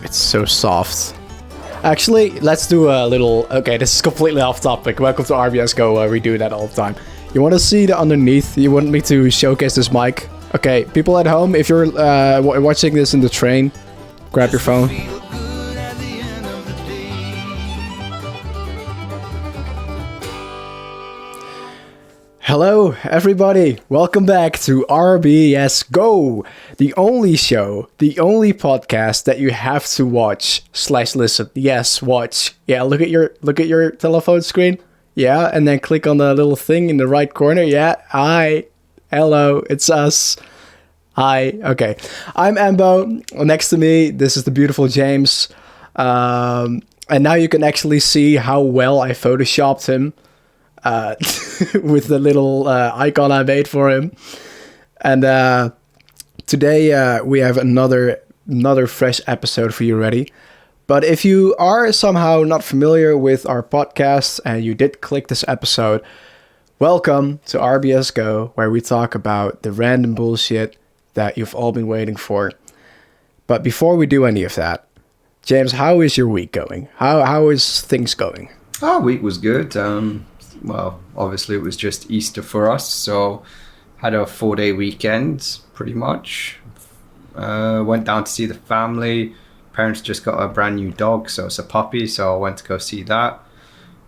It's so soft. Actually, let's do a little... Okay, this is completely off topic. Welcome to RBS Go, we do that all the time. You want to see the underneath? You want me to showcase this mic? Okay, people at home, if you're watching this in the train, grab your phone. Hello, everybody. Welcome back to RBS Go, the only show, the only podcast that you have to watch/listen. Yes, watch. Yeah, look at your telephone screen. Yeah, and then click on the little thing in the right corner. Yeah, hello, it's us. Hi. Okay, I'm Ambo. Next to me, this is the beautiful James. And now you can actually see how well I photoshopped him. With the little icon I made for him. And today we have another fresh episode for you ready. But if you are somehow not familiar with our podcast and you did click this episode, welcome to RBS Go, where we talk about the random bullshit that you've all been waiting for. But before we do any of that, James, how is your week going? How is things going? Our week was good. Well, obviously it was just Easter for us, so had a 4-day weekend, pretty much. Went down to see the family. Parents just got a brand new dog, so it's a puppy, so I went to go see that.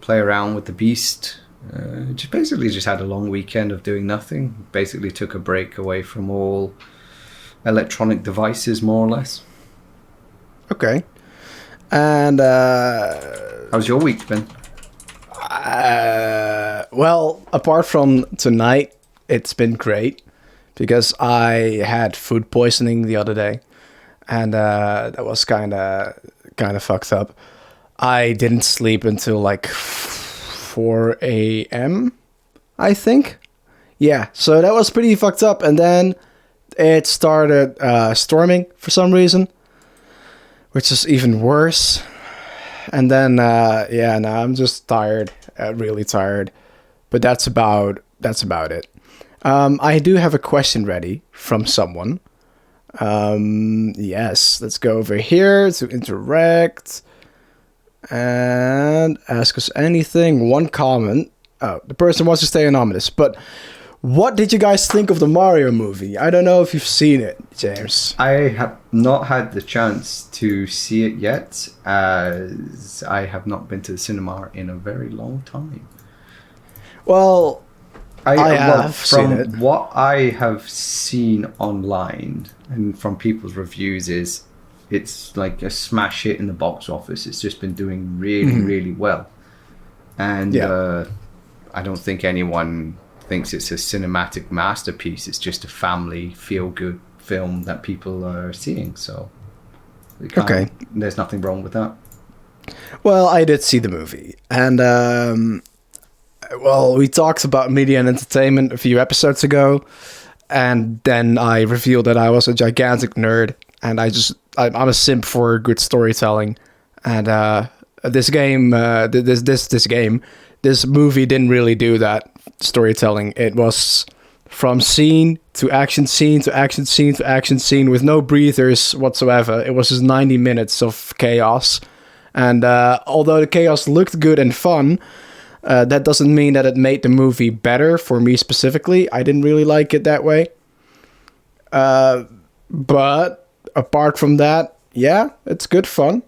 Play around with the beast. Just had a long weekend of doing nothing. Basically took a break away from all electronic devices, more or less. Okay. And how's your week been? Well, apart from tonight, it's been great because I had food poisoning the other day, and that was kind of fucked up. I didn't sleep until like 4 a.m., I think. Yeah, so that was pretty fucked up, and then it started storming for some reason, which is even worse. And then, now I'm just tired, really tired. But that's about it. I do have a question ready from someone. Yes, let's go over here to interact and ask us anything. One comment. Oh, the person wants to stay anonymous, but what did you guys think of the Mario movie? I don't know if you've seen it, James. I have not had the chance to see it yet, as I have not been to the cinema in a very long time. Well, I have seen it. From what I have seen online and from people's reviews is it's like a smash hit in the box office. It's just been doing really, really well. And I don't think anyone thinks it's a cinematic masterpiece. It's just a family feel-good film that people are seeing. So, okay, there's nothing wrong with that. Well, I did see the movie, and we talked about media and entertainment a few episodes ago, and then I revealed that I was a gigantic nerd, and I'm a simp for good storytelling, and this movie didn't really do that storytelling. It was from scene to action scene to action scene to action scene with no breathers whatsoever. It was just 90 minutes of chaos. And although the chaos looked good and fun, that doesn't mean that it made the movie better for me specifically. I didn't really like it that way. But apart from that, yeah, it's good fun.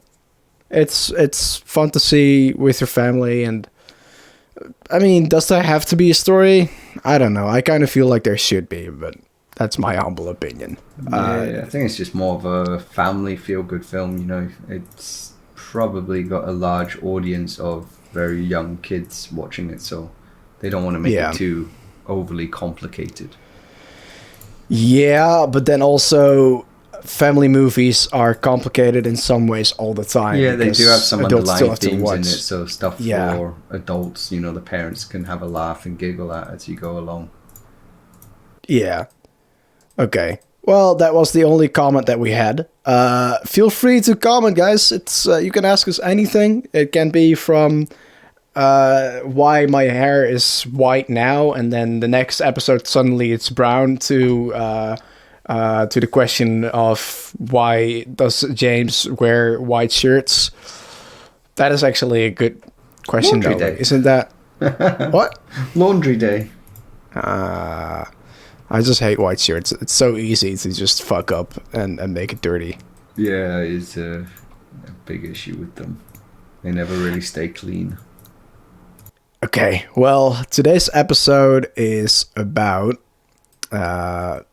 It's fun to see with your family, and I mean, does there have to be a story? I don't know. I kind of feel like there should be, but that's my humble opinion. I think it's just more of a family feel-good film. You know, it's probably got a large audience of very young kids watching it, so they don't want to make it too overly complicated. Yeah, but then also family movies are complicated in some ways all the time. Yeah, they do have some underlying themes in it, so stuff for adults, you know, the parents can have a laugh and giggle at as you go along. Yeah. Okay. Well, that was the only comment that we had. Feel free to comment, guys. It's you can ask us anything. It can be from why my hair is white now, and then the next episode suddenly it's brown, to to the question of why does James wear white shirts? That is actually a good question, Laundry though. day. Isn't that what? Laundry day. I just hate white shirts. It's so easy to just fuck up and make it dirty. Yeah, it's a big issue with them. They never really stay clean. Okay, well, today's episode is about. Well,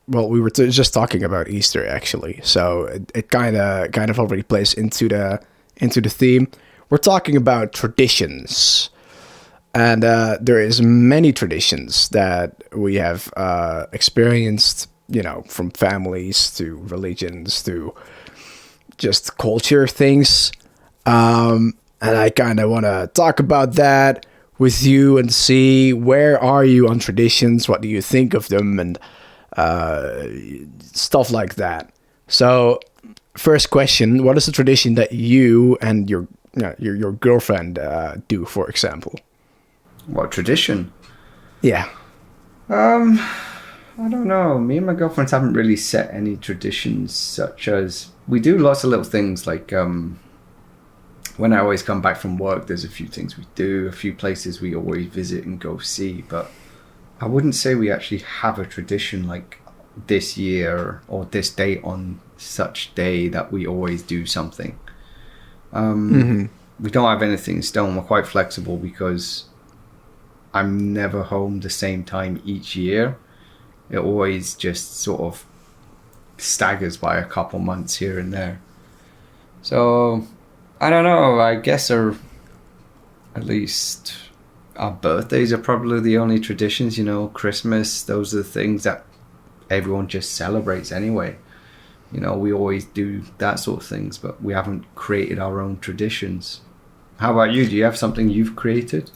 we were just talking about Easter actually, so it kind of already plays into the theme. We're talking about traditions, and there is many traditions that we have experienced. You know, from families to religions to just culture things. And I kind of want to talk about that with you and see where are you on traditions, what do you think of them, and stuff like that. So, first question: what is a tradition that you and your girlfriend do, for example? What tradition? Yeah. I don't know. Me and my girlfriends haven't really set any traditions, such as we do lots of little things like when I always come back from work, there's a few things we do, a few places we always visit and go see, but I wouldn't say we actually have a tradition like this year or this date on such day that we always do something. We don't have anything in stone. We're quite flexible because I'm never home the same time each year. It always just sort of staggers by a couple months here and there. So, I don't know. I guess at least our birthdays are probably the only traditions, you know, Christmas. Those are the things that everyone just celebrates anyway. You know, we always do that sort of things, but we haven't created our own traditions. How about you? Do you have something you've created?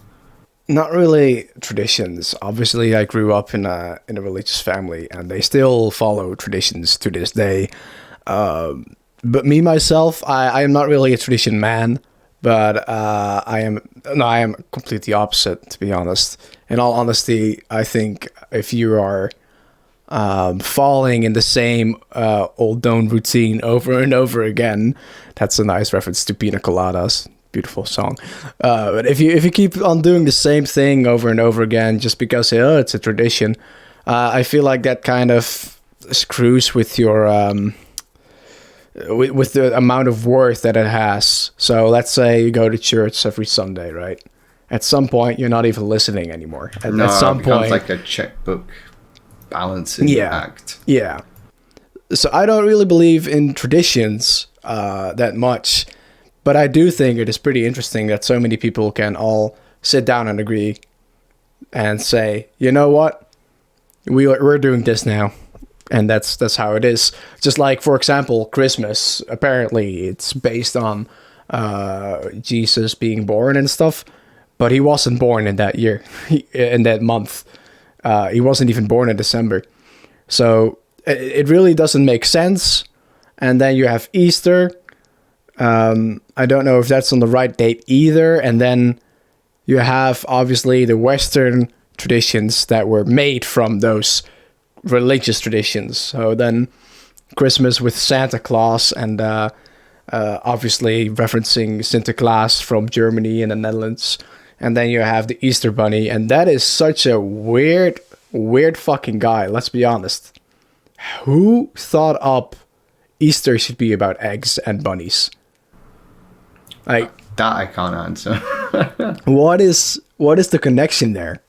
Not really traditions. Obviously, I grew up in a religious family, and they still follow traditions to this day. But me myself, I am not really a tradition man. But I am completely opposite, to be honest. In all honesty, I think if you are falling in the same old known routine over and over again, that's a nice reference to Pina Coladas. Beautiful song. But if you keep on doing the same thing over and over again just because it's a tradition, I feel like that kind of screws with your with the amount of worth that it has. So let's say you go to church every Sunday, right? At some point, you're not even listening anymore. At some it becomes point, like a checkbook balancing act. Yeah. So I don't really believe in traditions that much. But I do think it is pretty interesting that so many people can all sit down and agree and say, you know what, we're doing this now, and that's how it is. Just like, for example, Christmas. Apparently, it's based on Jesus being born and stuff, but he wasn't born in that year, in that month. He wasn't even born in December, so it really doesn't make sense. And then you have Easter. I don't know if that's on the right date either. And then you have obviously the Western traditions that were made from those religious traditions. So then Christmas with Santa Claus and obviously referencing Sinterklaas from Germany and the Netherlands. And then you have the Easter Bunny. And that is such a weird fucking guy. Let's be honest. Who thought up Easter should be about eggs and bunnies? Like, that I can't answer. what is the connection there?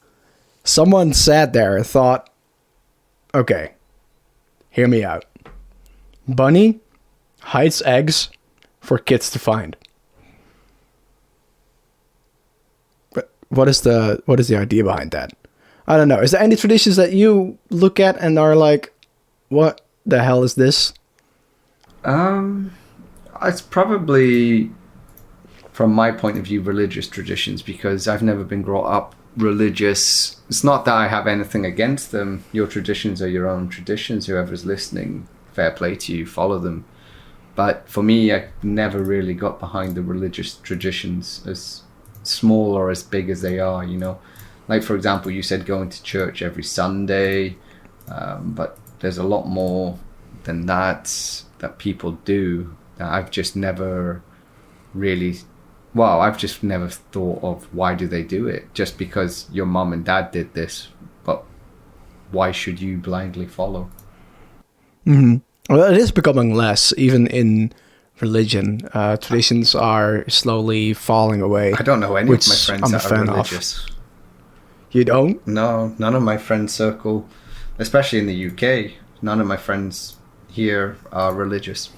Someone sat there and thought, okay, hear me out. Bunny hides eggs for kids to find. But what is the idea behind that? I don't know. Is there any traditions that you look at and are like, what the hell is this? It's probably, from my point of view, religious traditions, because I've never been brought up religious. It's not that I have anything against them. Your traditions are your own traditions. Whoever's listening, fair play to you, follow them. But for me, I never really got behind the religious traditions, as small or as big as they are, you know. Like, for example, you said going to church every Sunday, but there's a lot more than that people do that I've just never really, well, I've just never thought of why do they do it? Just because your mom and dad did this, but why should you blindly follow? Well, it is becoming less, even in religion. Traditions are slowly falling away. I don't know any of my friends that are religious. You don't? No, none of my friend circle, especially in the UK, none of my friends here are religious.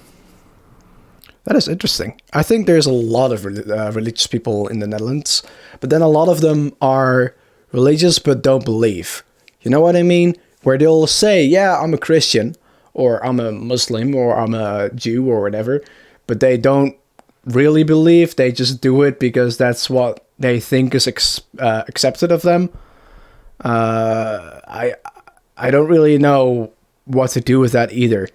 That is interesting. I think there's a lot of religious people in the Netherlands, but then a lot of them are religious but don't believe. You know what I mean? Where they'll say, yeah, I'm a Christian, or I'm a Muslim, or I'm a Jew, or whatever, but they don't really believe. They just do it because that's what they think is accepted of them. I don't really know what to do with that either.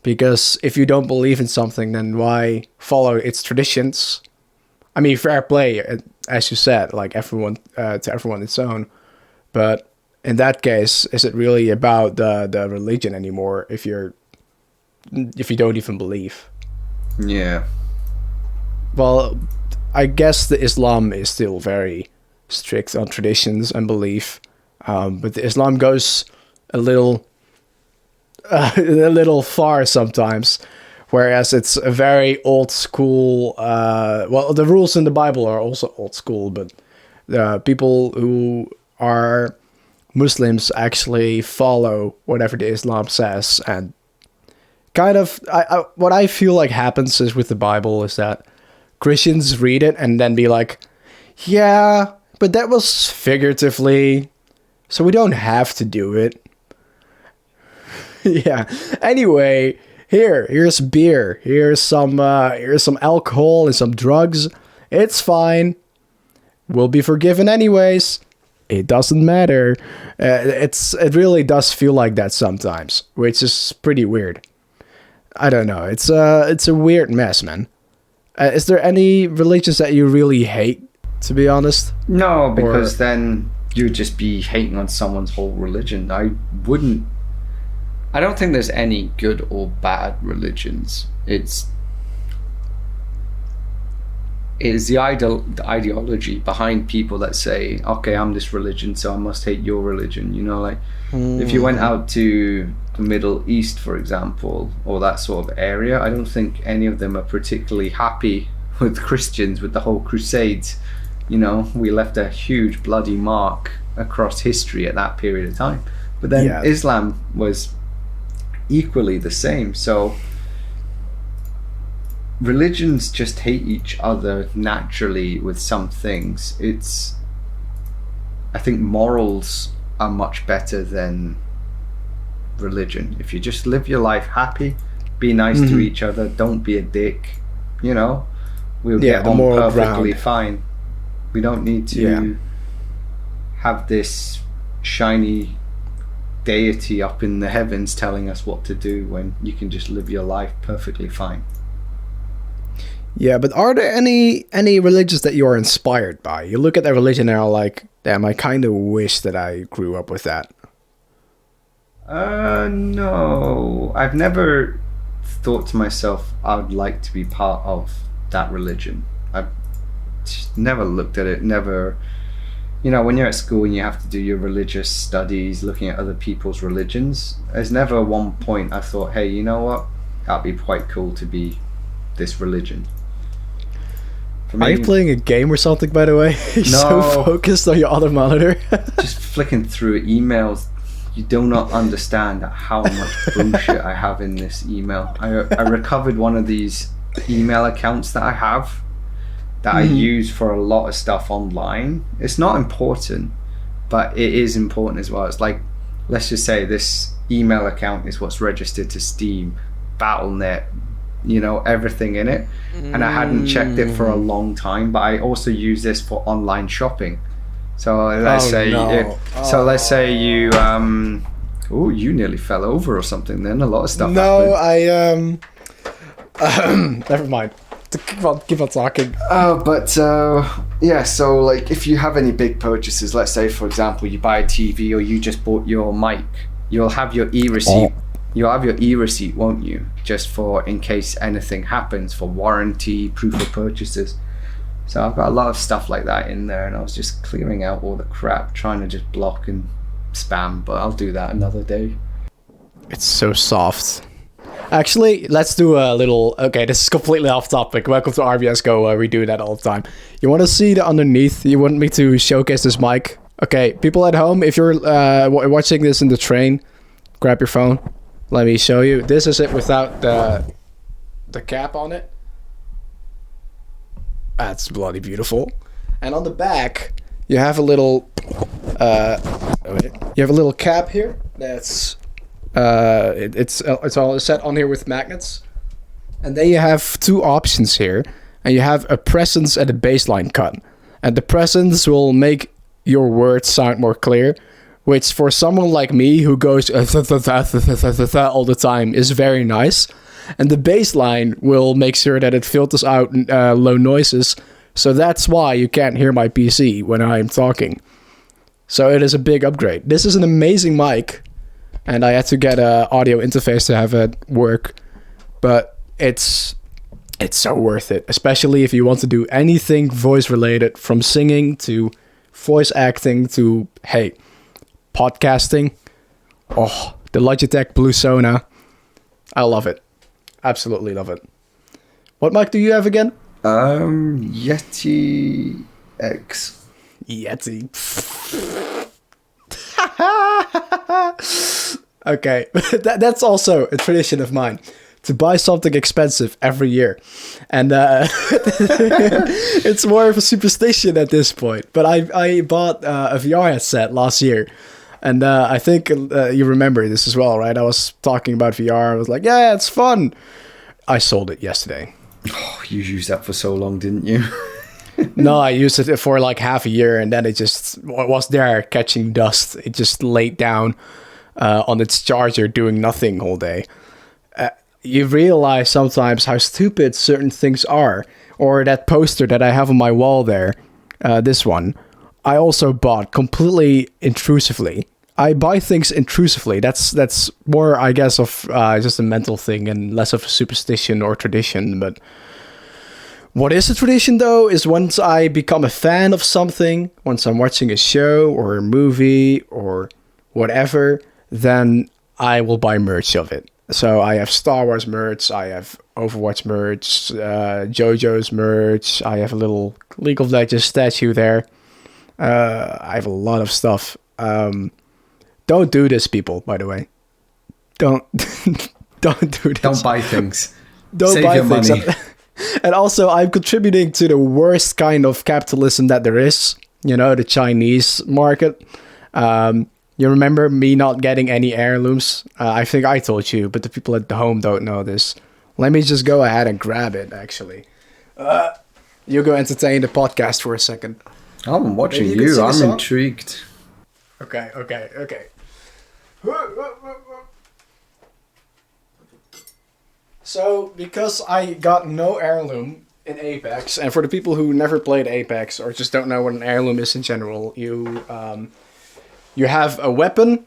Because if you don't believe in something, then why follow its traditions? I mean, fair play, as you said, like everyone to everyone its own. But in that case, is it really about the religion anymore? If you don't even believe? Yeah. Well, I guess the Islam is still very strict on traditions and belief, but the Islam goes a little far sometimes, whereas it's a very old school. Well, the rules in the Bible are also old school, but people who are Muslims actually follow whatever the Islam says, and kind of what I feel like happens is with the Bible is that Christians read it and then be like, yeah, but that was figuratively, so we don't have to do it. Yeah. Anyway, here's beer. Here's some alcohol and some drugs. It's fine. We'll be forgiven anyways. It doesn't matter. It really does feel like that sometimes, which is pretty weird. I don't know. It's a weird mess, man. Is there any religions that you really hate, to be honest? No, because then you'd just be hating on someone's whole religion. I don't think there's any good or bad religions. It's the ideology behind people that say, okay, I'm this religion, so I must hate your religion. You know, like if you went out to the Middle East, for example, or that sort of area, I don't think any of them are particularly happy with Christians, with the whole Crusades. You know, we left a huge bloody mark across history at that period of time. But then Islam was equally the same. So religions just hate each other naturally with some things. I think morals are much better than religion. If you just live your life happy, be nice to each other, don't be a dick, you know, we'll get on perfectly fine. We don't need to have this shiny deity up in the heavens telling us what to do when you can just live your life perfectly fine. Yeah, but are there any religions that you are inspired by? You look at that religion and are like, damn, I kind of wish that I grew up with that. No. I've never thought to myself, I would like to be part of that religion. I've just never looked at it, never... You know, when you're at school and you have to do your religious studies, looking at other people's religions, there's never one point I thought, hey, you know what? That'd be quite cool to be this religion. Are you playing a game or something, by the way? You're so focused on your other monitor. Just flicking through emails. You do not understand how much bullshit I have in this email. I recovered one of these email accounts that I have that I use for a lot of stuff online. It's not important, but it is important as well. It's like, let's just say this email account is what's registered to Steam, Battle.net, you know, everything in it. And I hadn't checked it for a long time, but I also use this for online shopping. So let's say you you nearly fell over or something then. A lot of stuff happened. Never mind. Keep on talking. Yeah, so like if you have any big purchases, let's say for example you buy a TV or you just bought your mic, you'll have your e-receipt you'll have your e-receipt, won't you? Just for in case anything happens, for warranty, proof of purchases. So I've got a lot of stuff like that in there, and I was just clearing out all the crap, trying to just block and spam, but I'll do that another day. It's so soft. Actually, let's do a little... Okay, this is completely off topic. Welcome to RBS Go. We do that all the time. You want to see the underneath? You want me to showcase this mic? Okay, people at home, if you're watching this in the train, grab your phone. Let me show you. This is it without the cap on it. That's bloody beautiful. And on the back, you have a little... you have a little cap here. That's... it's all set on here with magnets, and then you have two options here, and you have a presence and a baseline cut, and the presence will make your words sound more clear, which for someone like me who goes all the time is very nice, and the baseline will make sure that it filters out low noises, so that's why you can't hear my PC when I'm talking. So it is a big upgrade. This is an amazing mic. And I had to get an audio interface to have it work. But it's so worth it. Especially if you want to do anything voice related. From singing to voice acting to, hey, podcasting. Oh, the Logitech Blue Sona. I love it. Absolutely love it. What mic do you have again? Yeti X. Yeti. Okay, that's also a tradition of mine, to buy something expensive every year, and it's more of a superstition at this point. But I bought a VR headset last year, and I think you remember this as well, right? I was talking about VR. I was like, yeah, it's fun. I sold it yesterday. Oh, you used that for so long, didn't you? No, I used it for like half a year, and then it just was there catching dust. It just laid down on its charger doing nothing all day. You realize sometimes how stupid certain things are. Or that poster that I have on my wall there, this one, I also bought completely intrusively. I buy things intrusively. That's more, I guess, of just a mental thing and less of a superstition or tradition, but... What is a tradition, though, is once I become a fan of something, once I'm watching a show or a movie or whatever, then I will buy merch of it. So I have Star Wars merch, I have Overwatch merch, JoJo's merch, I have a little League of Legends statue there. I have a lot of stuff. Don't do this, people, by the way. Don't do this. Don't buy things. Don't Save buy your things. money. And also, I'm contributing to the worst kind of capitalism that there is. You know, the Chinese market. You remember me not getting any heirlooms? I think I told you, but the people at home don't know this. Let me just go ahead and grab it, actually. You go entertain the podcast for a second. I'm watching you. I'm intrigued. Okay. So, because I got no heirloom in Apex, and for the people who never played Apex or just don't know what an heirloom is in general, you have a weapon,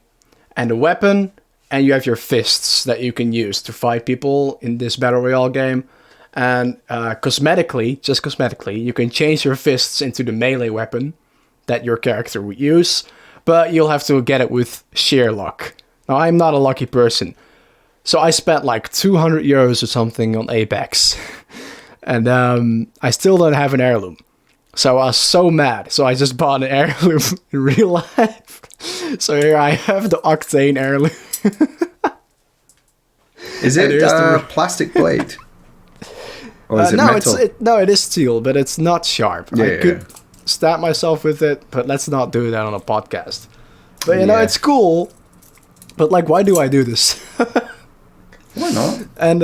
and you have your fists that you can use to fight people in this Battle Royale game. And cosmetically, you can change your fists into the melee weapon that your character would use, but you'll have to get it with sheer luck. Now, I'm not a lucky person. So I spent like 200 euros or something on Apex. And I still don't have an heirloom. So I was so mad. So I just bought an heirloom in real life. So here I have the Octane heirloom. Is it a plastic blade? Or is it metal? It is steel, but it's not sharp. Yeah, I could stab myself with it, but let's not do that on a podcast. But you know, it's cool. But like, why do I do this? Why not? And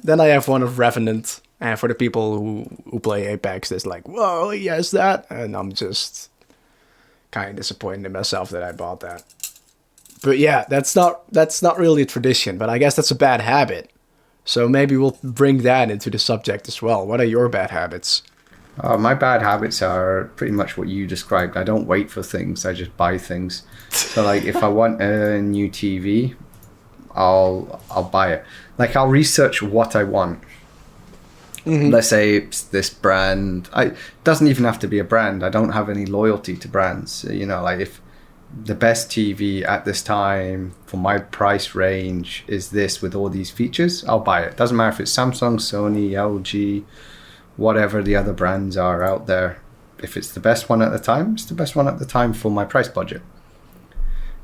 then I have one of Revenant. And for the people who play Apex, it's like, whoa, he has that. And I'm just kind of disappointed in myself that I bought that. But yeah, that's not really a tradition. But I guess that's a bad habit. So maybe we'll bring that into the subject as well. What are your bad habits? My bad habits are pretty much what you described. I don't wait for things. I just buy things. So like if I want a new TV, I'll buy it. Like I'll research what I want. Let's say it's this brand. It doesn't even have to be a brand. I don't have any loyalty to brands. You know, like if the best TV at this time for my price range is this with all these features, I'll buy it. Doesn't matter if it's Samsung, Sony, LG, whatever the other brands are out there. If it's the best one at the time, it's the best one at the time for my price budget.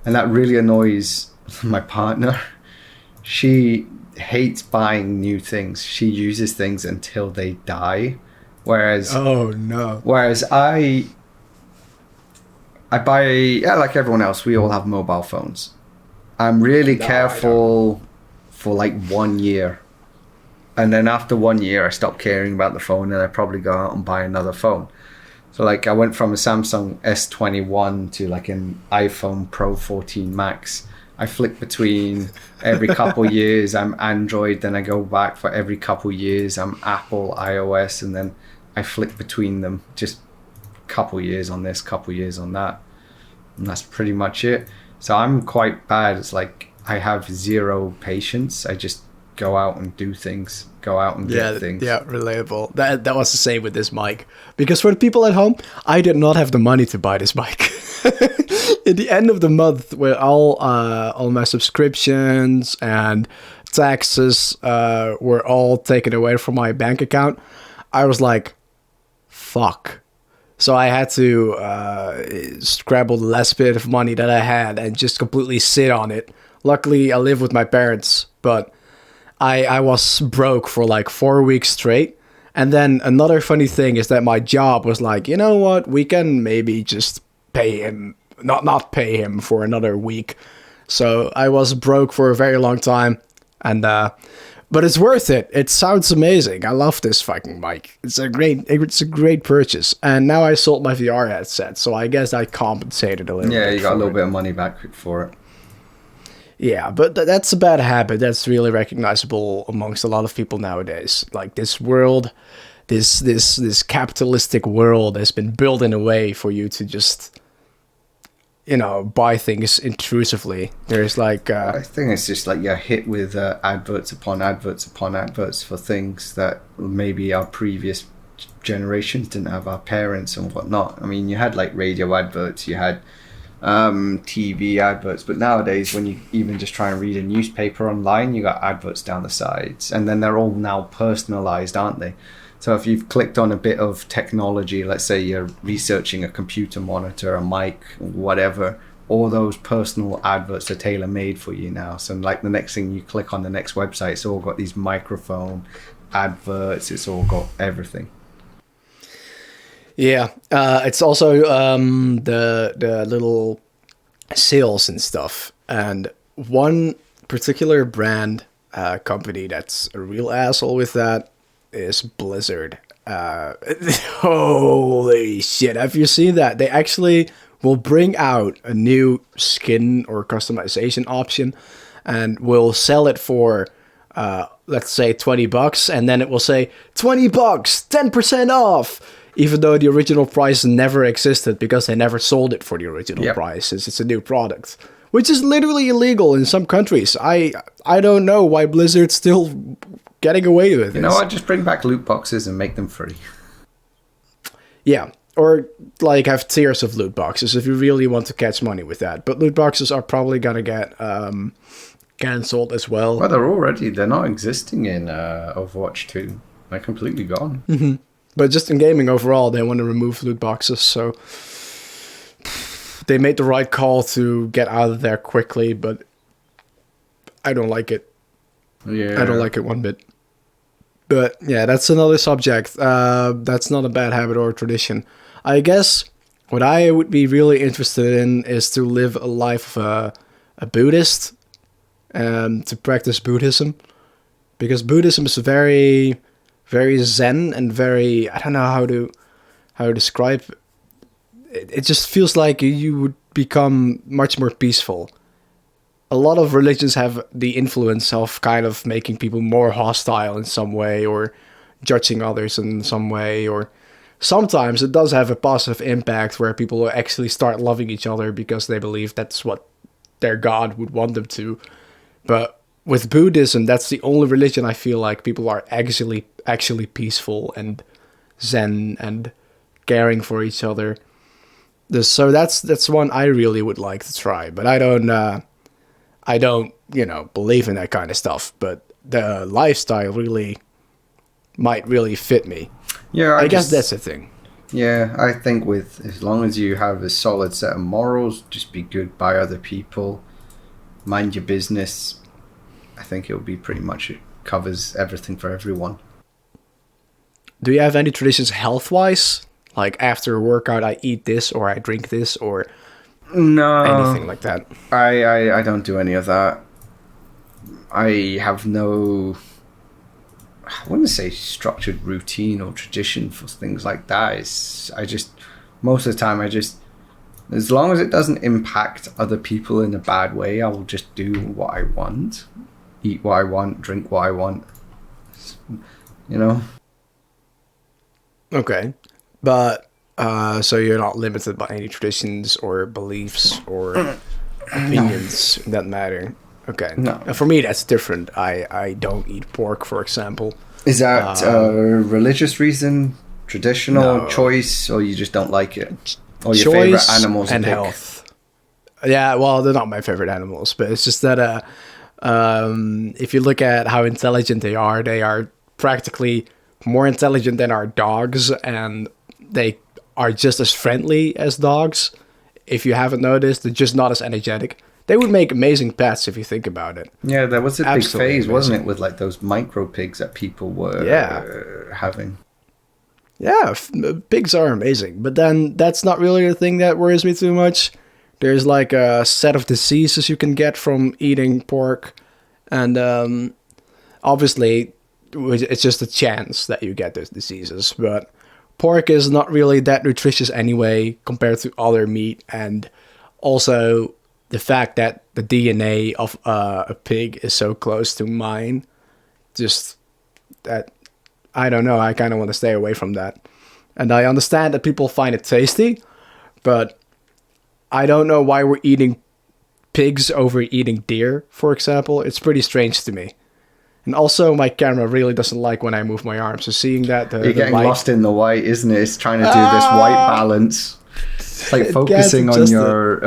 And that really annoys my partner. She hates buying new things. She uses things until they die. Whereas I buy, yeah, like everyone else, we all have mobile phones. I'm really careful for like 1 year. And then after 1 year, I stop caring about the phone and I probably go out and buy another phone. So like I went from a Samsung S21 to like an iPhone Pro 14 Max. I flick between every couple years. I'm Android, then I go back for every couple years. I'm Apple, iOS, and then I flick between them. Just couple years on this, couple years on that. And that's pretty much it. So I'm quite bad. It's like I have zero patience. I just go out and do things, go out and get things. Yeah, relatable. That was the same with this mic. Because for the people at home, I did not have the money to buy this mic. At the end of the month, where all my subscriptions and taxes were all taken away from my bank account, I was like, fuck. So I had to scrabble the last bit of money that I had and just completely sit on it. Luckily, I live with my parents, but I was broke for like 4 weeks straight. And then another funny thing is that my job was like, you know what, we can maybe just pay him, not pay him for another week. So I was broke for a very long time. And but it's worth it. It sounds amazing. I love this fucking mic. It's a great purchase. And now I sold my VR headset, so I guess I compensated a little bit. Yeah, you got a little bit of money back for it. Yeah, but that's a bad habit. That's really recognizable amongst a lot of people nowadays. Like this world, this capitalistic world has been built in a way for you to just, you know, buy things intrusively. There's like I think it's just like you're hit with adverts upon adverts upon adverts for things that maybe our previous generations didn't have, our parents and whatnot. I mean, you had like radio adverts, you had TV adverts, but nowadays when you even just try and read a newspaper online, you got adverts down the sides, and then they're all now personalized, aren't they? So if you've clicked on a bit of technology, let's say you're researching a computer monitor, a mic, whatever, all those personal adverts are tailor-made for you now. So like the next thing you click on the next website, it's all got these microphone adverts, it's all got everything. Yeah, it's also the little sales and stuff. And one particular brand company that's a real asshole with that is Blizzard. Holy shit, have you seen that? They actually will bring out a new skin or customization option and will sell it for let's say $20, and then it will say $20, 10% off, even though the original price never existed because they never sold it for the original price. It's a new product, which is literally illegal in some countries. I don't know why Blizzard's still getting away with it. You know what? Just bring back loot boxes and make them free. Yeah, or like have tiers of loot boxes if you really want to catch money with that. But loot boxes are probably gonna get cancelled as well. Well, they're not existing in Overwatch 2. They're completely gone. Mm-hmm. But just in gaming overall, they want to remove loot boxes, so they made the right call to get out of there quickly, but I don't like it. Yeah. I don't like it one bit. But yeah, that's another subject. That's not a bad habit or tradition. I guess what I would be really interested in is to live a life of a Buddhist, to practice Buddhism, because Buddhism is very, very Zen and very, I don't know how to describe it. It just feels like you would become much more peaceful. A lot of religions have the influence of kind of making people more hostile in some way, or judging others in some way, or sometimes it does have a positive impact where people will actually start loving each other because they believe that's what their God would want them to. But with Buddhism, that's the only religion I feel like people are actually peaceful and zen and caring for each other. So that's one I really would like to try, but I don't believe in that kind of stuff. But the lifestyle might really fit me. Yeah, I guess that's the thing. Yeah, I think as long as you have a solid set of morals, just be good by other people, mind your business, I think it'll be pretty much, it covers everything for everyone. Do you have any traditions health-wise? Like after a workout, I eat this or I drink this or No, anything like that? I don't do any of that. I have no, I wouldn't say structured routine or tradition for things like that. Most of the time, as long as it doesn't impact other people in a bad way, I will just do what I want, eat what I want, drink what I want, Okay. But, so you're not limited by any traditions or beliefs or opinions that matter. Okay. No. For me, that's different. I don't eat pork, for example. Is that a religious reason, traditional No. choice, or you just don't like it? Or your Choice favorite animals and to pick? health. Yeah, well, they're not my favorite animals, but it's just that if you look at how intelligent they are practically more intelligent than our dogs, and they are just as friendly as dogs. If you haven't noticed, they're just not as energetic. They would make amazing pets if you think about it. Yeah, there was a big Absolutely phase, wasn't amazing. it, with like those micro pigs that people were having. Yeah, pigs are amazing, but then that's not really the thing that worries me too much. There's like a set of diseases you can get from eating pork, and obviously it's just a chance that you get those diseases. But pork is not really that nutritious anyway compared to other meat, and also the fact that the DNA of a pig is so close to mine, just that. I don't know, I kind of want to stay away from that. And I understand that people find it tasty, but I don't know why we're eating pigs over eating deer, for example. It's pretty strange to me. And also, my camera really doesn't like when I move my arms. So seeing that... You're getting lost in the white, isn't it? It's trying to do this white balance. It's like focusing on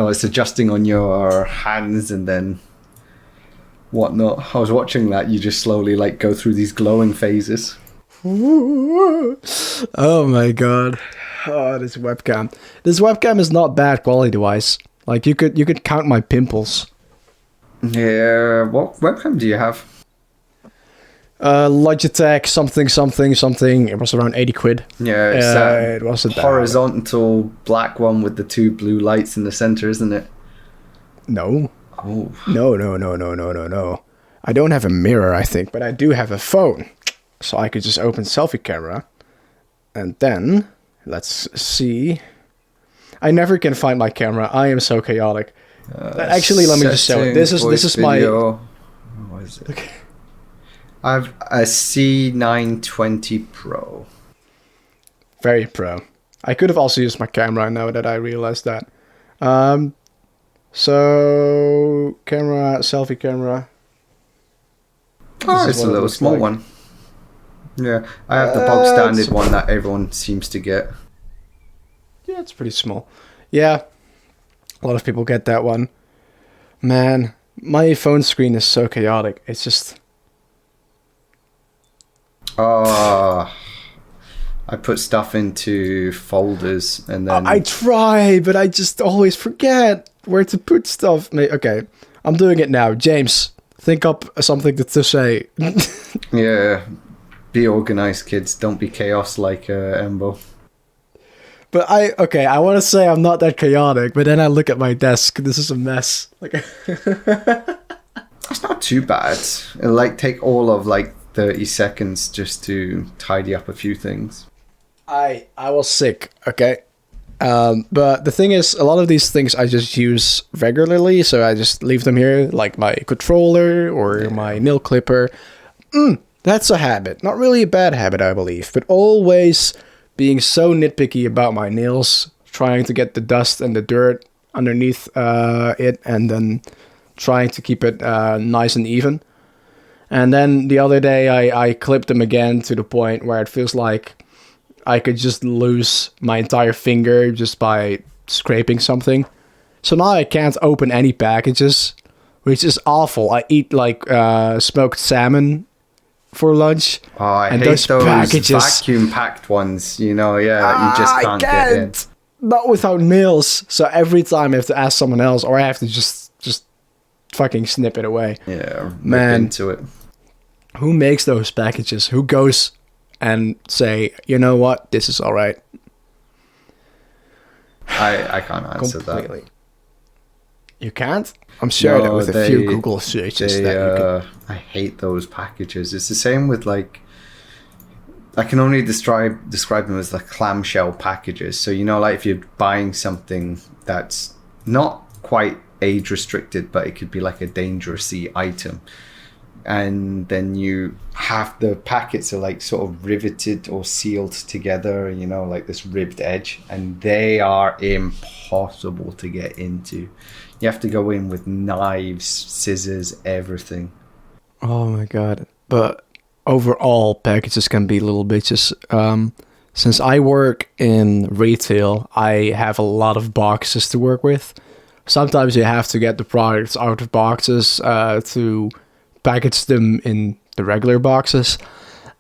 it's adjusting on your hands and then whatnot. I was watching that, you just slowly like go through these glowing phases. Oh my god. Oh, this webcam. This webcam is not bad quality-wise. Like, you could count my pimples. Yeah, what webcam do you have? Logitech something. It was around 80 quid. Yeah, it's it wasn't that horizontal black one with the two blue lights in the center, isn't it? No. Oh. No. I don't have a mirror, I think, but I do have a phone. So I could just open selfie camera. And then, let's see. I never can find my camera. I am so chaotic. Actually, let me just show it. This is my... What is it? Okay. I have a C920 Pro. Very pro. I could have also used my camera now that I realized that. So, camera, selfie camera. Oh, it's a little small one. Yeah, I have the bog standard one that everyone seems to get. Yeah, it's pretty small. Yeah, a lot of people get that one. Man, my phone screen is so chaotic. It's just... I put stuff into folders and then... I try, but I just always forget where to put stuff. Okay, I'm doing it now. James, think up something to say. Yeah, be organized, kids. Don't be chaos like Embo. But I want to say I'm not that chaotic, but then I look at my desk. This is a mess. Like, It's not too bad. It'll like take all of like 30 seconds just to tidy up a few things. I was sick, okay? But the thing is, a lot of these things I just use regularly, so I just leave them here, like my controller or my nail clipper. That's a habit. Not really a bad habit, I believe, but always being so nitpicky about my nails, trying to get the dust and the dirt underneath it, and then trying to keep it nice and even. And then the other day I clipped them again to the point where it feels like I could just lose my entire finger just by scraping something. So now I can't open any packages, which is awful. I eat like smoked salmon for lunch. Oh, I and hate those packages, vacuum packed ones. You know, yeah, you just can't get in. Not without nails. So every time I have to ask someone else, or I have to just fucking snip it away. Yeah, man, into it. Who makes those packages? Who goes and say, you know what, this is all right? I can't answer completely. That. You can't? I'm sure that with a few Google searches that you can... I hate those packages. It's the same with like... I can only describe them as like clamshell packages. So, you know, like if you're buying something that's not quite age restricted, but it could be like a dangerous-y item. And then you have the packets are like sort of riveted or sealed together, you know, like this ribbed edge, and they are impossible to get into. You have to go in with knives, scissors, everything. Oh my god. But overall, packages can be little bitches. Since I work in retail, I have a lot of boxes to work with. Sometimes you have to get the products out of boxes to package them in the regular boxes,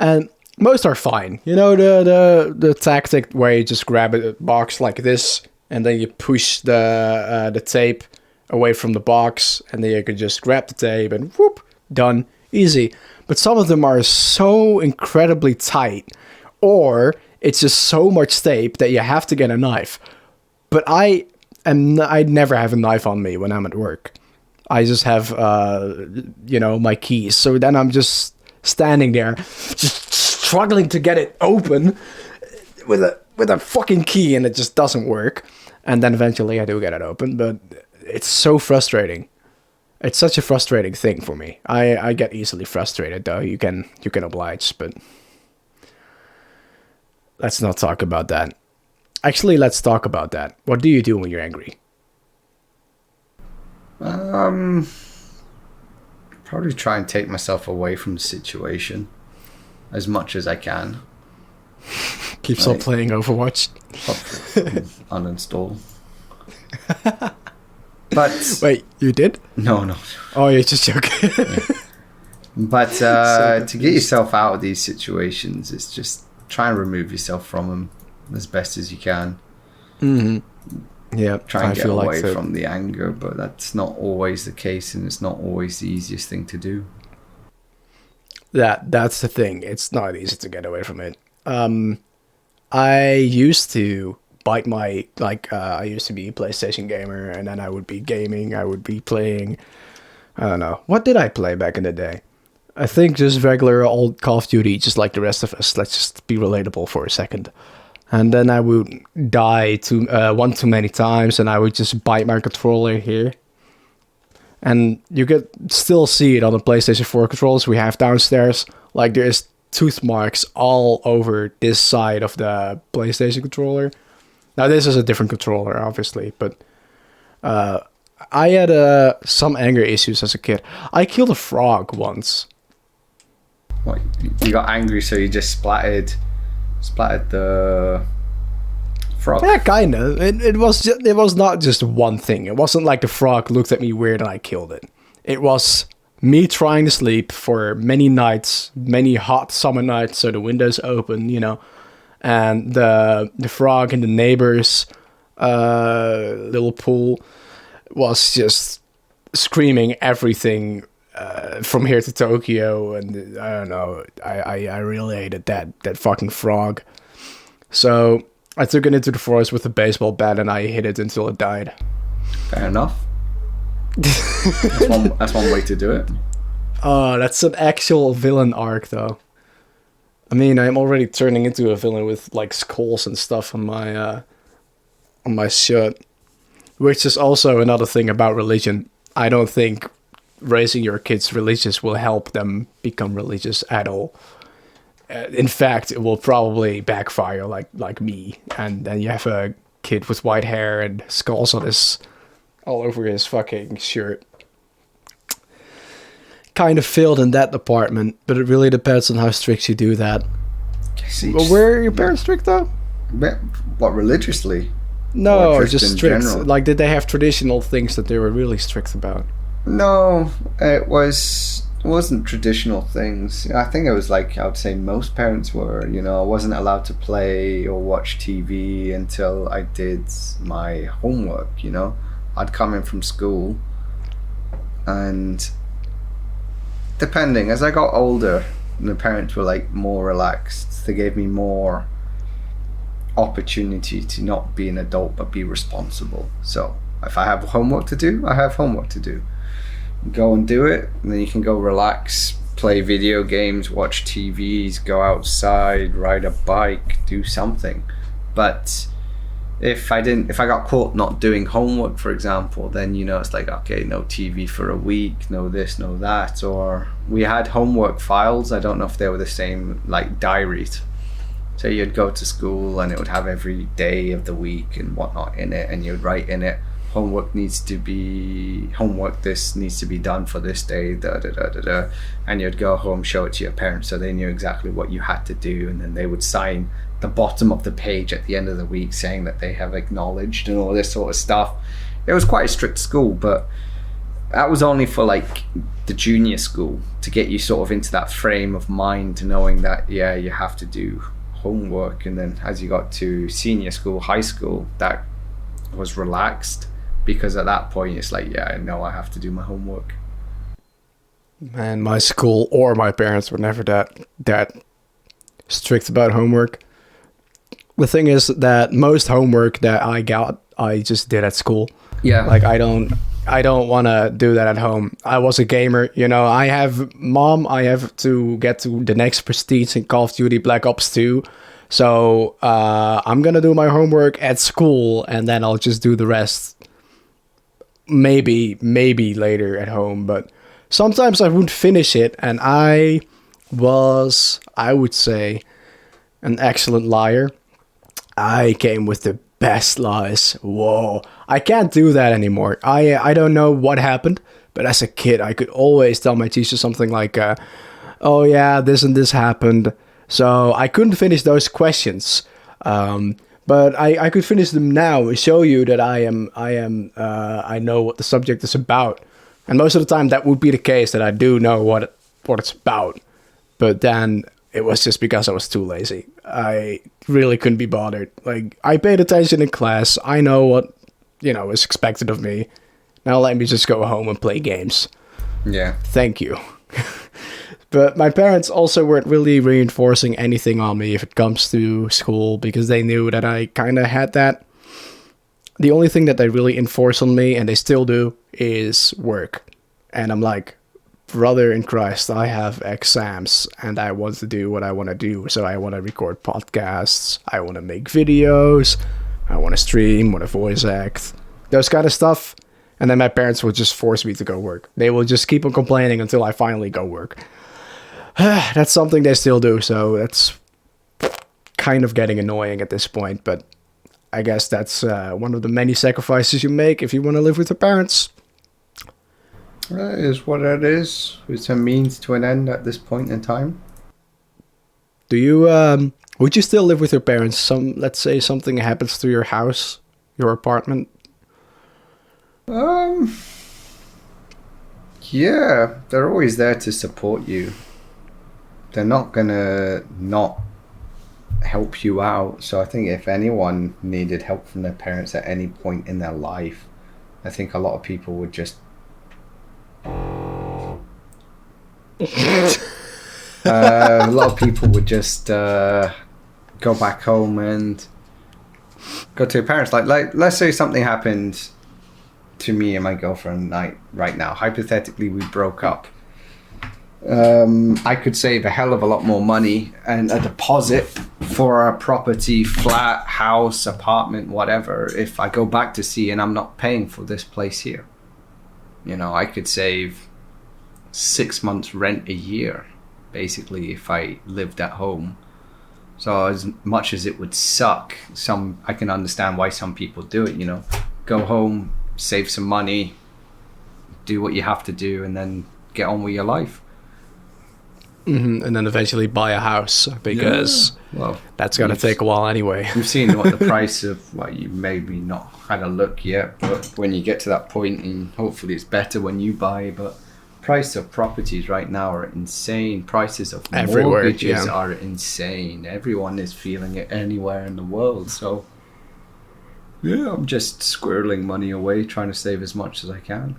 and most are fine. You know, the tactic where you just grab a box like this and then you push the tape away from the box, and then you can just grab the tape and whoop, done, easy. But some of them are so incredibly tight, or it's just so much tape that you have to get a knife. But I never have a knife on me when I'm at work. I just have, my keys. So then I'm just standing there, just struggling to get it open with a fucking key, and it just doesn't work. And then eventually I do get it open, but it's so frustrating. It's such a frustrating thing for me. I get easily frustrated, though. You can oblige, but let's not talk about that. Actually, let's talk about that. What do you do when you're angry? Probably try and take myself away from the situation as much as I can. Keeps on playing Overwatch. Uninstall. But wait, you did? No. Oh, you're just joking. Yeah. But to get yourself out of these situations, it's just try and remove yourself from them as best as you can. Mm-hmm. Yeah, try and get away from the anger, but that's not always the case, and it's not always the easiest thing to do. That's the thing. It's not easy to get away from it. I used to bite my I used to be a PlayStation gamer, and then I would be gaming. I would be playing. I don't know, what did I play back in the day? I think just regular old Call of Duty, just like the rest of us. Let's just be relatable for a second. And then I would die one too many times, and I would just bite my controller here. And you could still see it on the PlayStation 4 controllers we have downstairs. Like, there's tooth marks all over this side of the PlayStation controller. Now, this is a different controller, obviously, but I had some anger issues as a kid. I killed a frog once. What, you got angry, so you just splattered the frog? Yeah, kind of. It was not just one thing. It wasn't like the frog looked at me weird and I killed it. It was me trying to sleep for many nights, many hot summer nights, so the windows open, you know, and the frog in the neighbor's little pool was just screaming everything from here to Tokyo, and I don't know, I really hated that fucking frog. So I took it into the forest with a baseball bat and I hit it until it died. Fair enough. That's one way to do it. Oh, that's an actual villain arc, though. I mean, I'm already turning into a villain with like skulls and stuff on my shirt, which is also another thing about religion. I don't think raising your kids religious will help them become religious at all. In fact, it will probably backfire like me, and then you have a kid with white hair and skulls on all over his fucking shirt. kind of failed in that department, but it really depends on how strict you do that. Well, were your parents strict though? What, religiously? No, Or just in strict. general? Like, did they have traditional things that they were really strict about? No, it wasn't traditional things. I think it was like, I would say most parents were, I wasn't allowed to play or watch TV until I did my homework, I'd come in from school, and depending, as I got older, the parents were like more relaxed. They gave me more opportunity to not be an adult but be responsible. So if I have homework to do, I have homework to do. Go and do it, and then you can go relax, play video games, watch TVs, go outside, ride a bike, do something. But if I got caught not doing homework, for example, then it's like, okay, no TV for a week, no this, no that. Or we had homework files. I don't know if they were the same, like diaries. So you'd go to school and it would have every day of the week and whatnot in it, and you'd write in it, this needs to be done for this day, and you'd go home, show it to your parents so they knew exactly what you had to do, and then they would sign the bottom of the page at the end of the week saying that they have acknowledged and all this sort of stuff. It was quite a strict school, but that was only for like the junior school, to get you sort of into that frame of mind, knowing that you have to do homework. And then as you got to senior school, high school, that was relaxed, because at that point it's like, I know I have to do my homework. Man, my school or my parents were never that strict about homework. The thing is that most homework that I got, I just did at school. Yeah. Like, I don't want to do that at home. I was a gamer, I have to get to the next prestige in Call of Duty Black Ops 2. So I'm going to do my homework at school, and then I'll just do the rest maybe later at home. But sometimes I wouldn't finish it, and I would say, an excellent liar. I came with the best lies. Whoa. I can't do that anymore. I don't know what happened, but as a kid, I could always tell my teacher something like, oh yeah, this and this happened. So I couldn't finish those questions. But I could finish them now and show you that I know what the subject is about. And most of the time that would be the case, that I do know what it's about. But then it was just because I was too lazy. I really couldn't be bothered. Like, I paid attention in class. I know what, is expected of me. Now let me just go home and play games. Yeah. Thank you. But my parents also weren't really reinforcing anything on me if it comes to school, because they knew that I kind of had that. The only thing that they really enforce on me, and they still do, is work. And I'm like, brother in Christ, I have exams and I want to do what I want to do. So I want to record podcasts, I want to make videos, I want to stream, want to voice act, those kind of stuff. And then my parents will just force me to go work. They will just keep on complaining until I finally go work. That's something they still do, so that's kind of getting annoying at this point. But I guess that's one of the many sacrifices you make if you want to live with your parents. That is what it is. It's a means to an end at this point in time. Do you would you still live with your parents? Let's say something happens to your house, your apartment. Yeah, they're always there to support you. They're not gonna not help you out. So I think if anyone needed help from their parents at any point in their life, I think a lot of people would just a lot of people would just go back home and go to your parents. Like let's say something happened to me and my girlfriend right now. Hypothetically, we broke up. I could save a hell of a lot more money and a deposit for a property, flat, house, apartment, whatever, if I go back to sea and I'm not paying for this place here. I could save 6 months rent a year, basically, if I lived at home. So as much as it would suck, I can understand why some people do it, Go home, save some money, do what you have to do, and then get on with your life. And then eventually buy a house, because well, that's going to take a while anyway. We've seen what the price of, well, you maybe not had a look yet, but when you get to that point, and hopefully it's better when you buy, but price of properties right now are insane. Prices of Everywhere, mortgages are insane. Everyone is feeling it anywhere in the world. So, yeah, I'm just squirreling money away, trying to save as much as I can.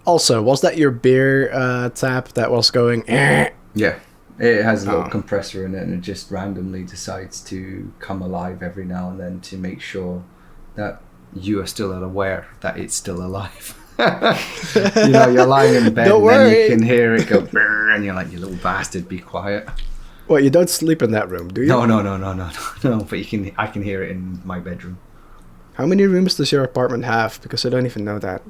Also, was that your beer tap that was going? Yeah, it has a little compressor in it, and it just randomly decides to come alive every now and then to make sure that you are still aware that it's still alive. You know, you're lying in bed and then you can hear it go brrr, and you're like, you little bastard, be quiet. Well, you don't sleep in that room, do you? No, but I can hear it in my bedroom. How many rooms does your apartment have? Because I don't even know that.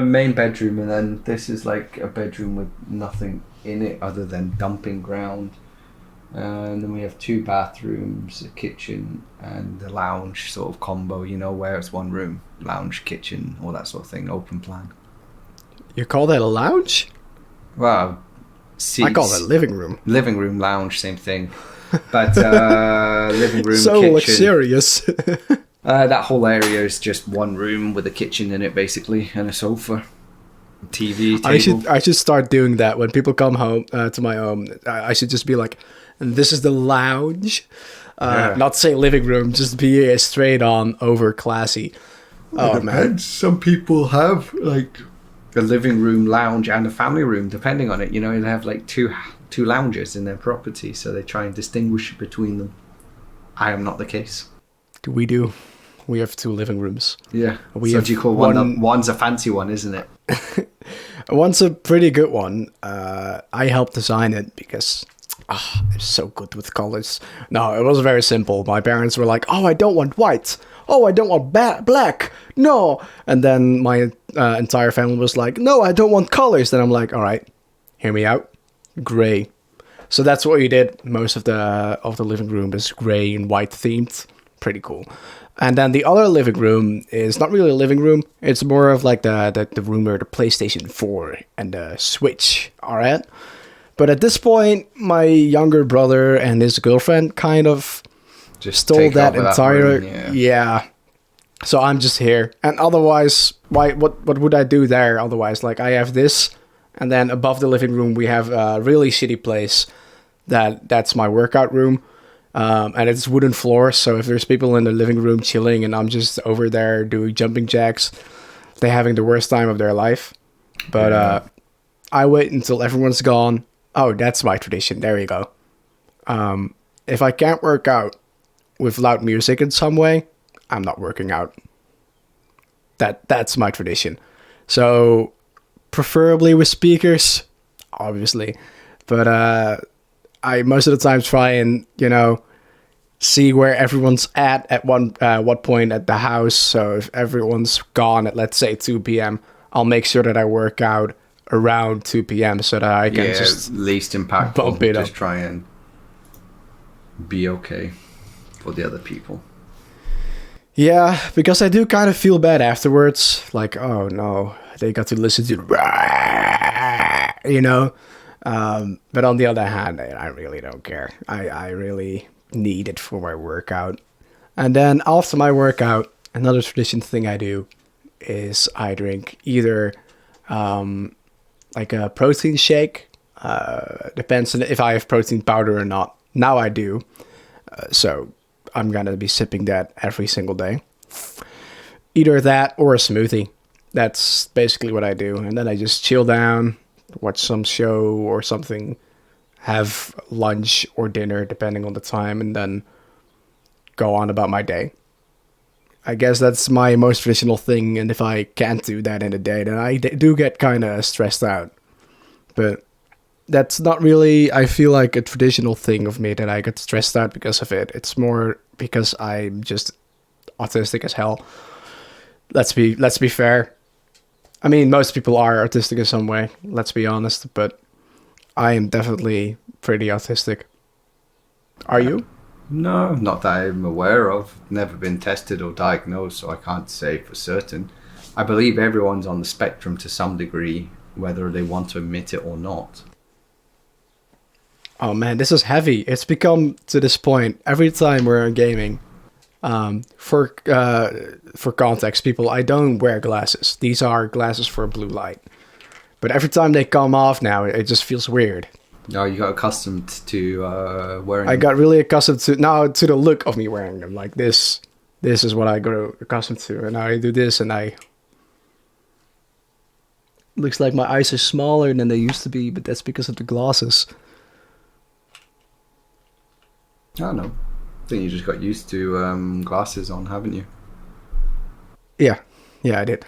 Main bedroom, and then this is like a bedroom with nothing in it other than dumping ground. And then we have 2 bathrooms, a kitchen, and a lounge sort of combo, you know, where it's one room, lounge, kitchen, all that sort of thing, open plan. You call that a lounge? Well, seats. I call that a living room. Living room, lounge, same thing. But living room, so kitchen. luxurious. That whole area is just one room with a kitchen in it, basically, and a sofa, TV, table. I should start doing that when people come home to my home. I should just be like, this is the lounge. Not say living room, just be straight on over classy. Oh, man. Some people have like a living room, lounge, and a family room, depending on it. You know, they have like two lounges in their property, so they try and distinguish between them. I am not the case. We do. We have 2 living rooms. Yeah. So do you call one's a fancy one, isn't it? One's a pretty good one. I helped design it because I'm so good with colors. No, it was very simple. My parents were like, oh, I don't want white. Oh, I don't want black. No. And then my entire family was like, no, I don't want colors. Then I'm like, all right, hear me out. Gray. So that's what we did. Most of the living room is gray and white themed. Pretty cool. And then the other living room is not really a living room. It's more of like the room where the PlayStation 4 and the Switch are at. But at this point, my younger brother and his girlfriend kind of just stole that entire... Yeah. So I'm just here. And otherwise, what would I do there otherwise? Like, I have this, and then above the living room, we have a really shitty place that's my workout room. And it's wooden floors, so if there's people in the living room chilling and I'm just over there doing jumping jacks, they're having the worst time of their life. But I wait until everyone's gone. Oh, that's my tradition. There you go. If I can't work out with loud music in some way, I'm not working out. That's my tradition. So preferably with speakers, obviously. But I most of the time try and, you know, see where everyone's at what point at the house. So if everyone's gone at, let's say, 2 p.m., I'll make sure that I work out around 2 p.m. so that I can just least impactful, bump it up. Just try and be okay for the other people. Yeah, because I do kind of feel bad afterwards. Like, oh no, they got to listen to, you know. But on the other hand, I really don't care. I really need it for my workout. And then after my workout, another tradition thing I do is I drink either like a protein shake. Depends on if I have protein powder or not. Now I do. So I'm going to be sipping that every single day. Either that or a smoothie. That's basically what I do. And then I just chill down, watch some show or something, have lunch or dinner depending on the time, and then go on about my day. I guess that's my most traditional thing, and if I can't do that in a day, then I do get kind of stressed out. But that's not really, I feel like, a traditional thing of me that I get stressed out because of it. It's more because I'm just autistic as hell. Let's be fair. I mean, most people are autistic in some way, let's be honest, but I am definitely pretty autistic. Are you? No, not that I'm aware of. Never been tested or diagnosed, so I can't say for certain. I believe everyone's on the spectrum to some degree, whether they want to admit it or not. Oh man, this is heavy. It's become to this point every time we're in gaming. For context, people, I don't wear glasses. These are glasses for blue light. But every time they come off now, it just feels weird. No, you got accustomed to wearing I them. got really accustomed to the look of me wearing them. Like this is what I got accustomed to. And now I do this and looks like my eyes are smaller than they used to be, but that's because of the glasses. I don't know. I think you just got used to glasses on, haven't you? Yeah, I did.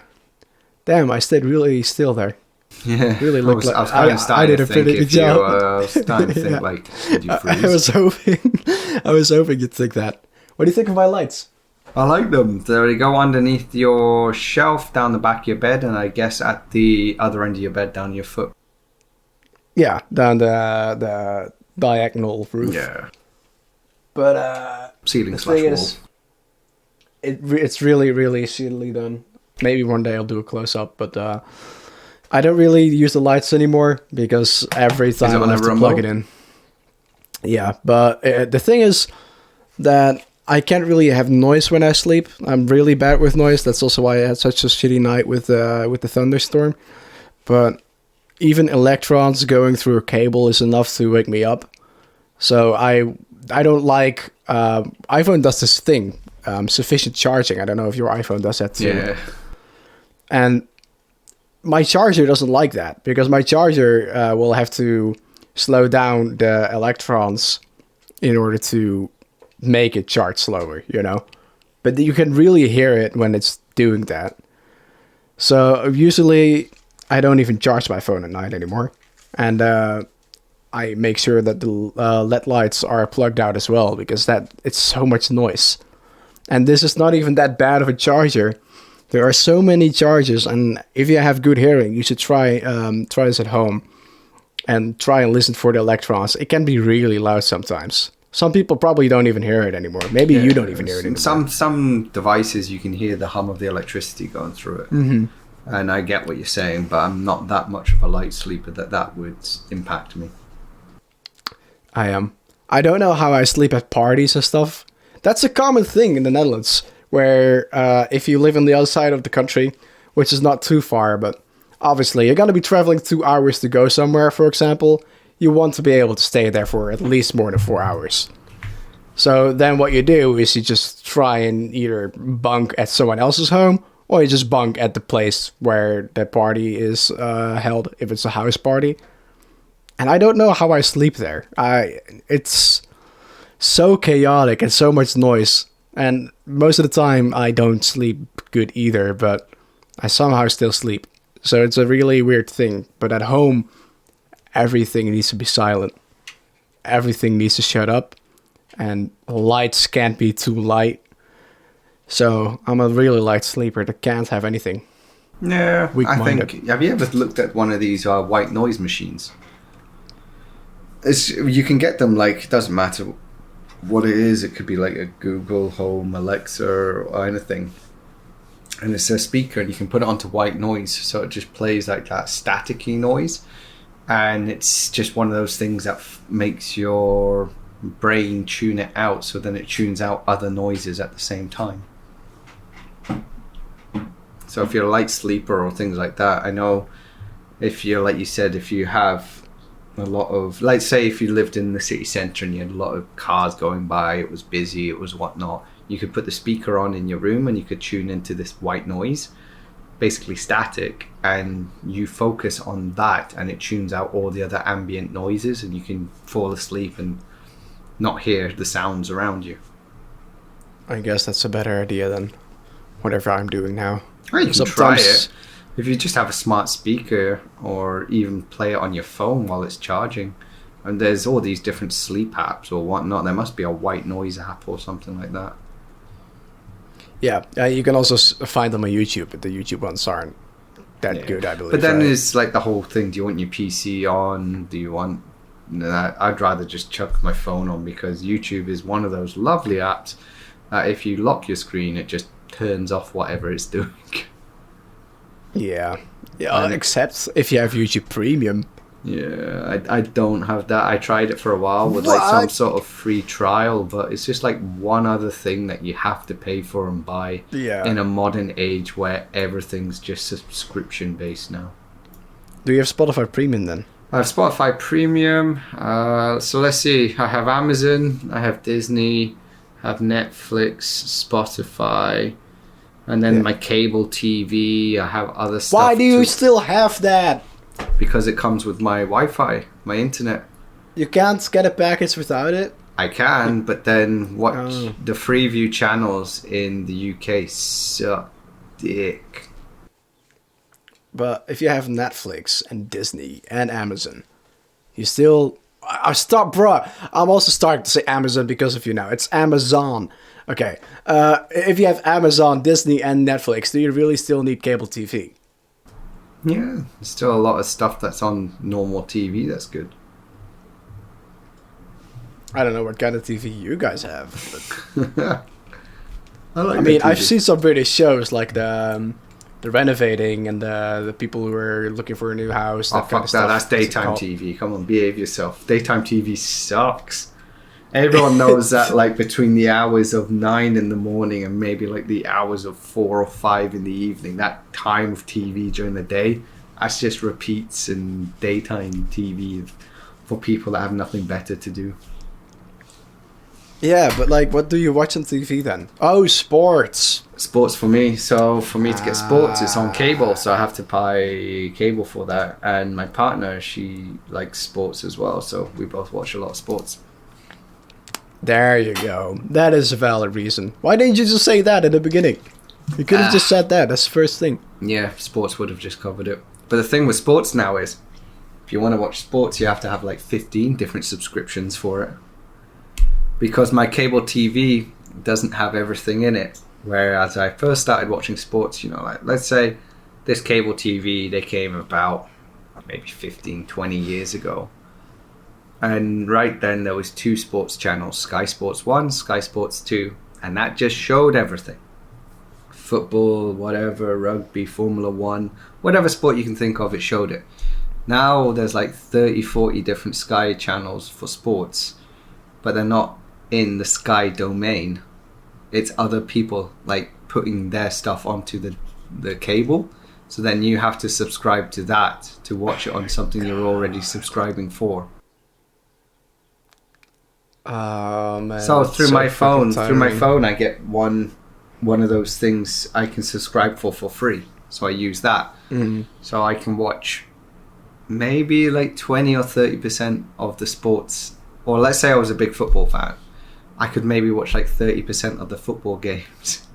Damn, I stayed really still there. Yeah, Really looked I was like kind of starting to think pretty good if you, job. I was starting to think Yeah. like, did you I freeze? was hoping you'd think that. What do you think of my lights? I like them. They go underneath your shelf down the back of your bed, and I guess at the other end of your bed down your foot. Yeah, down the diagonal roof. Yeah. But Ceiling the slash thing wall. is, it's really, really shittily done. Maybe one day I'll do a close up, but I don't really use the lights anymore because every time on I have a to plug remote? it in. Yeah, but the thing is that I can't really have noise when I sleep. I'm really bad with noise. That's also why I had such a shitty night with the thunderstorm. But even electrons going through a cable is enough to wake me up. So I don't like iPhone does this thing, sufficient charging. I don't know if your iPhone does that too. Yeah. And my charger doesn't like that because my charger will have to slow down the electrons in order to make it charge slower, you know? But you can really hear it when it's doing that. So usually I don't even charge my phone at night anymore. And I make sure that the LED lights are plugged out as well because it's so much noise. And this is not even that bad of a charger. There are so many chargers, and if you have good hearing, you should try this at home and try and listen for the electrons. It can be really loud sometimes. Some people probably don't even hear it anymore. Maybe you don't even hear it anymore. Some devices you can hear the hum of the electricity going through it. Mm-hmm. And I get what you're saying, but I'm not that much of a light sleeper that would impact me. I am. I don't know how I sleep at parties and stuff. That's a common thing in the Netherlands, where if you live on the other side of the country, which is not too far, but obviously you're going to be traveling 2 hours to go somewhere, for example, you want to be able to stay there for at least more than 4 hours. So then what you do is you just try and either bunk at someone else's home, or you just bunk at the place where the party is held, if it's a house party. And I don't know how I sleep there. It's so chaotic and so much noise. And most of the time I don't sleep good either, but I somehow still sleep. So it's a really weird thing. But at home, everything needs to be silent. Everything needs to shut up. And lights can't be too light. So I'm a really light sleeper that can't have anything. Yeah, Weak-minded. I think. Have you ever looked at one of these white noise machines? You can get them like, it doesn't matter what it is. It could be like a Google Home, Alexa, or anything. And it's a speaker, and you can put it onto white noise, so it just plays like that staticky noise. And it's just one of those things that makes your brain tune it out, so then it tunes out other noises at the same time. So if you're a light sleeper or things like that, I know if you're, like you said, if you have a lot of, like, say if you lived in the city centre and you had a lot of cars going by, it was busy, it was whatnot, you could put the speaker on in your room and you could tune into this white noise, basically static, and you focus on that and it tunes out all the other ambient noises, and you can fall asleep and not hear the sounds around you. I guess that's a better idea than whatever I'm doing now. Or you can try it. If you just have a smart speaker, or even play it on your phone while it's charging. And there's all these different sleep apps or whatnot. There must be a white noise app or something like that. Yeah, you can also find them on YouTube, but the YouTube ones aren't that good, I believe. But then right? it's like the whole thing. Do you want your PC on? Do you want... I'd rather just chuck my phone on, because YouTube is one of those lovely apps that if you lock your screen, it just turns off whatever it's doing. Yeah, Yeah, except if you have YouTube Premium. Yeah, I don't have that. I tried it for a while with like some sort of free trial, but it's just like one other thing that you have to pay for and buy in a modern age where everything's just subscription based now. Do you have Spotify Premium then? I have Spotify Premium. So let's see. I have Amazon, I have Disney, I have Netflix, Spotify, and then my cable TV. I have other stuff. Why do you still have that? Because it comes with my Wi-Fi, my internet. You can't get a package without it? I can, but then watch the Freeview channels in the UK suck dick. But if you have Netflix and Disney and Amazon, you still... I'm also starting to say Amazon because of you now. It's Amazon. Okay. If you have Amazon, Disney, and Netflix, do you really still need cable TV? Yeah, there's still a lot of stuff that's on normal TV that's good. I don't know what kind of TV you guys have. But I mean, I've seen some British shows like the renovating and the people who are looking for a new house. Fuck that. That's daytime TV. Come on, behave yourself. Daytime TV sucks. Everyone knows that, like, between the hours of 9 in the morning and maybe like the hours of 4 or 5 in the evening, that time of TV during the day, that's just repeats in daytime TV for people that have nothing better to do. Yeah, but like, what do you watch on TV then? Oh, sports. Sports for me. So for me to get sports, it's on cable. So I have to buy cable for that. And my partner, she likes sports as well. So we both watch a lot of sports. There you go. That is a valid reason. Why didn't you just say that in the beginning? You could have just said that. That's the first thing. Yeah, sports would have just covered it. But the thing with sports now is, if you want to watch sports, you have to have like 15 different subscriptions for it. Because my cable TV doesn't have everything in it. Whereas I first started watching sports, you know, like let's say this cable TV, they came about maybe 15, 20 years ago. And right then there was 2 sports channels, Sky Sports 1, Sky Sports 2, and that just showed everything. Football, whatever, rugby, Formula 1, whatever sport you can think of, it showed it. Now there's like 30, 40 different Sky channels for sports, but they're not in the Sky domain. It's other people like putting their stuff onto the cable. So then you have to subscribe to that to watch it on something you're already subscribing for. Oh man. So through my phone, I get one of those things I can subscribe for free. So I use that. Mm-hmm. So I can watch maybe like 20 or 30% of the sports. Or let's say I was a big football fan. I could maybe watch like 30% of the football games.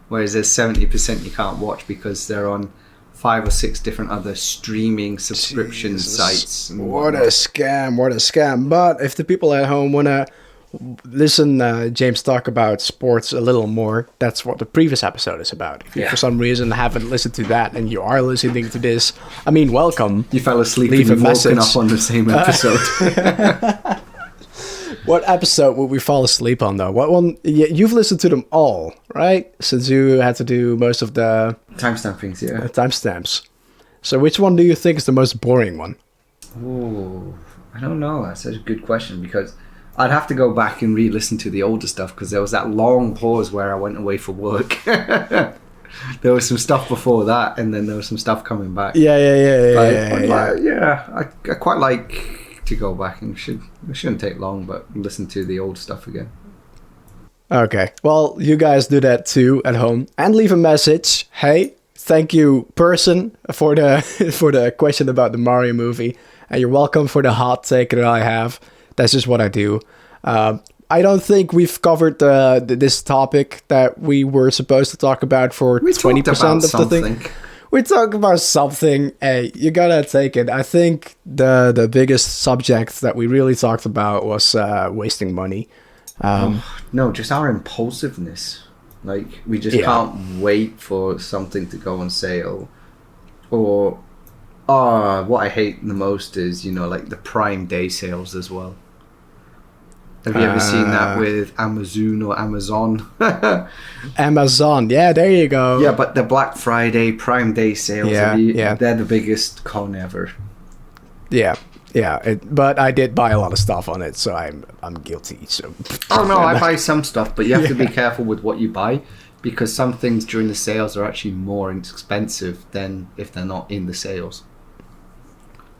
Whereas there's 70% you can't watch because they're on 5 or 6 different other streaming subscription sites. What a scam. But if the people at home want to listen James talk about sports a little more, that's what the previous episode is about. If you for some reason haven't listened to that and you are listening to this, I mean, welcome. You fell asleep Leave and a message. woken up on the same episode. What episode would we fall asleep on, though? What one? You've listened to them all, right? Since you had to do most of the Timestamp things, yeah. Timestamps. So which one do you think is the most boring one? Oh, I don't know. That's a good question because I'd have to go back and re-listen to the older stuff because there was that long pause where I went away for work. There was some stuff before that, and then there was some stuff coming back. Yeah. I quite like to go back and it shouldn't take long, but listen to the old stuff again. Okay, well, you guys do that too at home and leave a message. Hey, thank you, person, for the question about the Mario movie, and you're welcome for the hot take that I have. That's just what I do. I don't think we've covered this topic that we were supposed to talk about for 20% of the thing. We talk about something. Hey, you gotta take it. I think the biggest subject that we really talked about was wasting money. No, just our impulsiveness. Like, we just can't wait for something to go on sale. Or, what I hate the most is, like the Prime Day sales as well. Have you ever seen that with Amazon or Amazon? Amazon, yeah, there you go. Yeah, but the Black Friday Prime Day sales, they're the biggest con ever. Yeah, but I did buy a lot of stuff on it, so I'm guilty. So. Oh no, I buy some stuff, but you have to be careful with what you buy, because some things during the sales are actually more expensive than if they're not in the sales.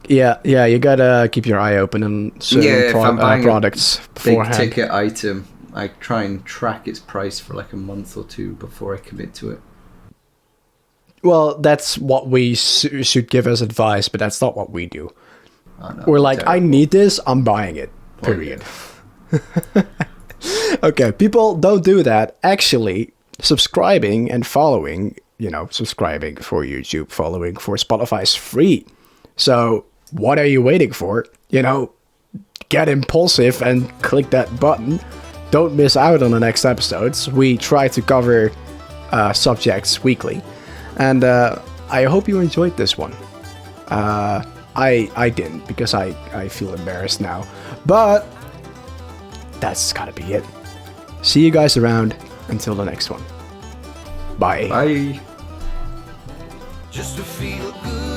Yeah, you gotta keep your eye open on certain products beforehand. Big ticket item, I try and track its price for like a month or two before I commit to it. Well, that's what we should give as advice, but that's not what we do. No, we're like, terrible. I need this, I'm buying it. Period. Okay, people, don't do that. Actually, subscribing and following, subscribing for YouTube, following for Spotify is free. So what are you waiting for? Get impulsive and click that button. Don't miss out on the next episodes. We try to cover subjects weekly. And I hope you enjoyed this one. I didn't, because I feel embarrassed now. But that's gotta be it. See you guys around. Until the next one. Bye. Bye. Just to feel good.